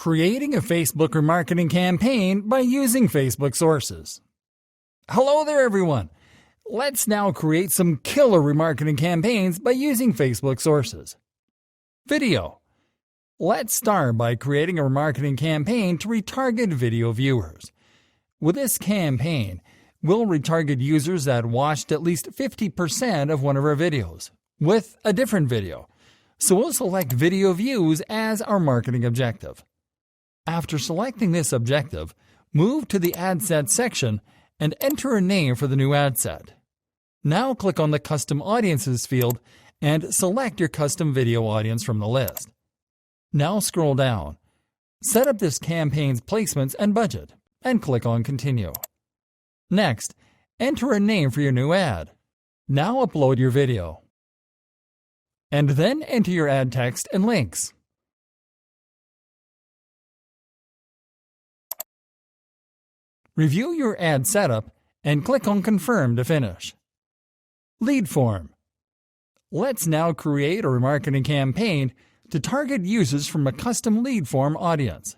Creating a Facebook remarketing campaign by using Facebook sources. Hello there, everyone. Let's now create some killer remarketing campaigns by using Facebook sources. Video. Let's start by creating a remarketing campaign to retarget video viewers. With this campaign, we'll retarget users that watched at least 50% of one of our videos with a different video. So we'll select video views as our marketing objective. After selecting this objective, move to the ad set section and enter a name for the new ad set. Now click on the Custom Audiences field and select your custom video audience from the list. Now scroll down. Set up this campaign's placements and budget and click on Continue. Next, enter a name for your new ad. Now upload your video. And then enter your ad text and links. Review your ad setup and click on Confirm to finish. Lead form. Let's now create a remarketing campaign to target users from a custom lead form audience.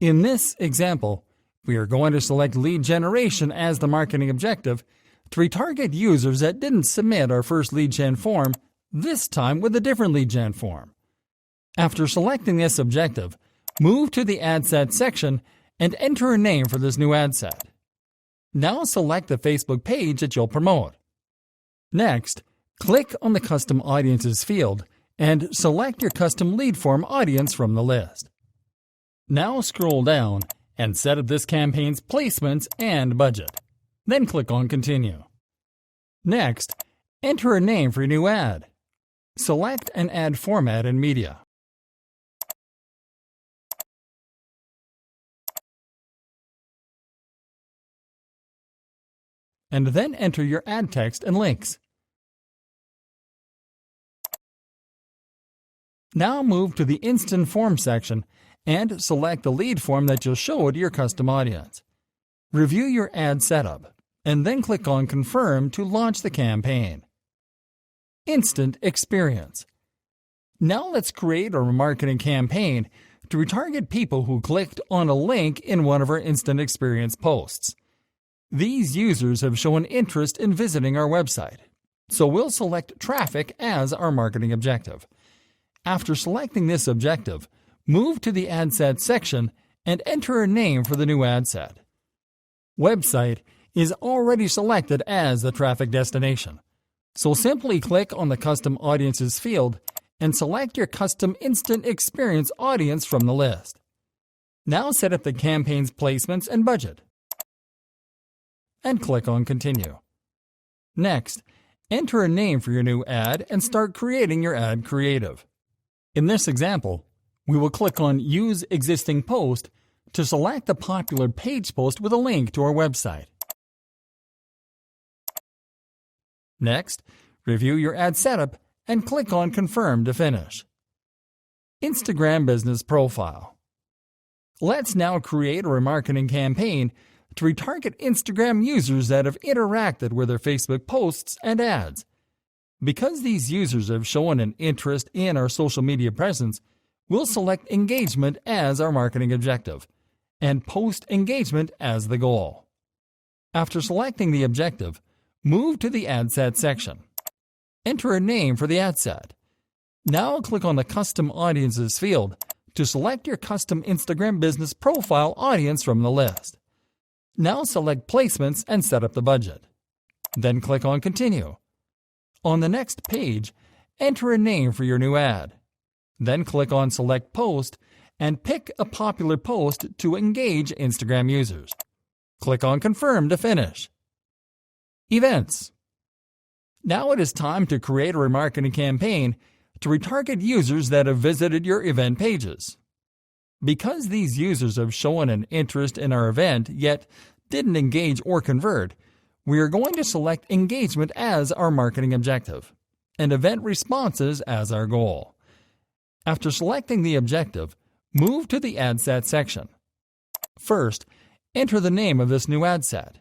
In this example, we are going to select lead generation as the marketing objective to retarget users that didn't submit our first lead gen form, this time with a different lead gen form. After selecting this objective, move to the ad set section and enter a name for this new ad set. Now select the Facebook page that you'll promote. Next, click on the Custom Audiences field and select your custom lead form audience from the list. Now scroll down and set up this campaign's placements and budget. Then click on Continue. Next, enter a name for your new ad. Select an ad format and media. And then enter your ad text and links. Now move to the Instant Form section and select the lead form that you'll show to your custom audience. Review your ad setup, and then click on Confirm to launch the campaign. Instant Experience. Now let's create a remarketing campaign to retarget people who clicked on a link in one of our Instant Experience posts. These users have shown interest in visiting our website, so we'll select traffic as our marketing objective. After selecting this objective, move to the ad set section and enter a name for the new ad set. Website is already selected as the traffic destination, so simply click on the Custom Audiences field and select your custom Instant Experience audience from the list. Now set up the campaign's placements and budget, and click on Continue. Next, enter a name for your new ad and start creating your ad creative. In this example, we will click on Use Existing Post to select the popular page post with a link to our website. Next, review your ad setup and click on Confirm to finish. Instagram Business Profile. Let's now create a remarketing campaign to retarget Instagram users that have interacted with their Facebook posts and ads. Because these users have shown an interest in our social media presence, we'll select engagement as our marketing objective and post engagement as the goal. After selecting the objective, move to the ad set section. Enter a name for the ad set. Now click on the Custom Audiences field to select your custom Instagram Business Profile audience from the list. Now select Placements and set up the budget. Then click on Continue. On the next page, enter a name for your new ad. Then click on Select Post and pick a popular post to engage Instagram users. Click on Confirm to finish. Events. Now it is time to create a remarketing campaign to retarget users that have visited your event pages. Because these users have shown an interest in our event yet didn't engage or convert, we are going to select engagement as our marketing objective and event responses as our goal. After selecting the objective, move to the ad set section. First, enter the name of this new ad set.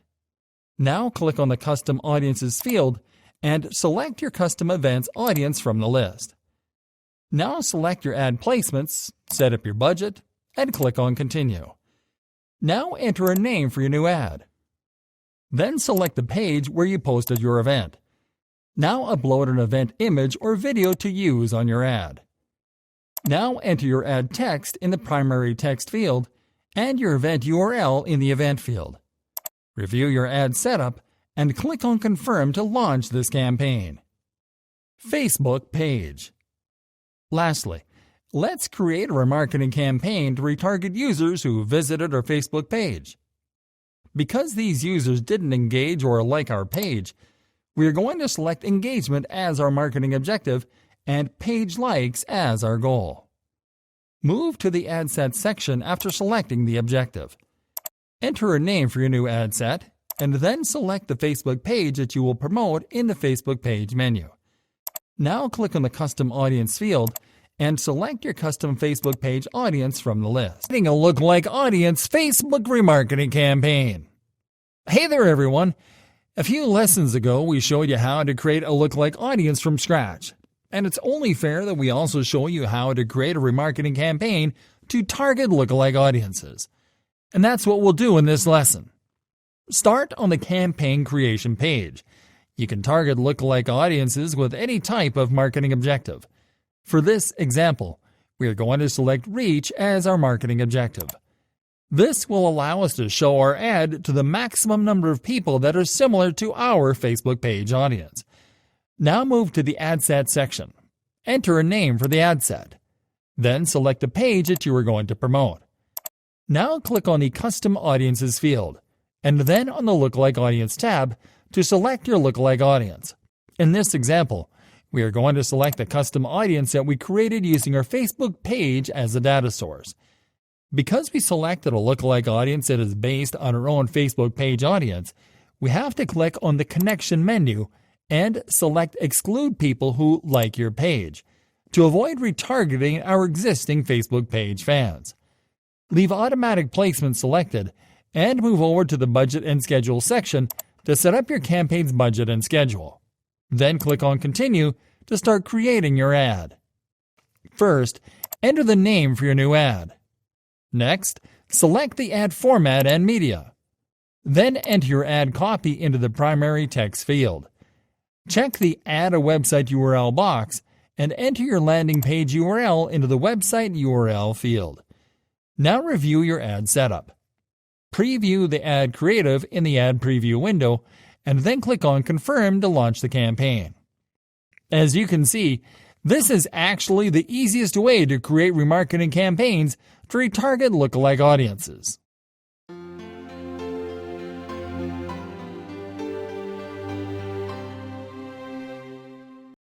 Now click on the Custom Audiences field and select your custom events audience from the list. Now select your ad placements, set up your budget, and click on Continue. Now enter a name for your new ad. Then select the page where you posted your event. Now upload an event image or video to use on your ad. Now enter your ad text in the primary text field and your event URL in the event field. Review your ad setup and click on Confirm to launch this campaign. Facebook page. Lastly, let's create a remarketing campaign to retarget users who visited our Facebook page. Because these users didn't engage or like our page, we are going to select engagement as our marketing objective and page likes as our goal. Move to the ad set section after selecting the objective. Enter a name for your new ad set, and then select the Facebook page that you will promote in the Facebook page menu. Now click on the Custom Audience field and select your custom Facebook page audience from the list. Creating a lookalike audience Facebook remarketing campaign. Hey there everyone! A few lessons ago we showed you how to create a lookalike audience from scratch. And it's only fair that we also show you how to create a remarketing campaign to target lookalike audiences. And that's what we'll do in this lesson. Start on the campaign creation page. You can target lookalike audiences with any type of marketing objective. For this example, we are going to select reach as our marketing objective. This will allow us to show our ad to the maximum number of people that are similar to our Facebook page audience. Now move to the ad set section. Enter a name for the ad set. Then select the page that you are going to promote. Now click on the Custom Audiences field, and then on the Lookalike Audience tab to select your lookalike audience. In this example, we are going to select the custom audience that we created using our Facebook page as a data source. Because we selected a lookalike audience that is based on our own Facebook page audience, we have to click on the Connection menu and select Exclude people who like your page to avoid retargeting our existing Facebook page fans. Leave Automatic Placement selected and move over to the Budget and Schedule section to set up your campaign's budget and schedule. Then click on Continue to start creating your ad. First, enter the name for your new ad. Next, select the ad format and media. Then enter your ad copy into the primary text field. Check the Add a Website URL box and enter your landing page URL into the website URL field. Now review your ad setup. Preview the ad creative in the Ad Preview window and then click on Confirm to launch the campaign. As you can see, this is actually the easiest way to create remarketing campaigns to retarget lookalike audiences.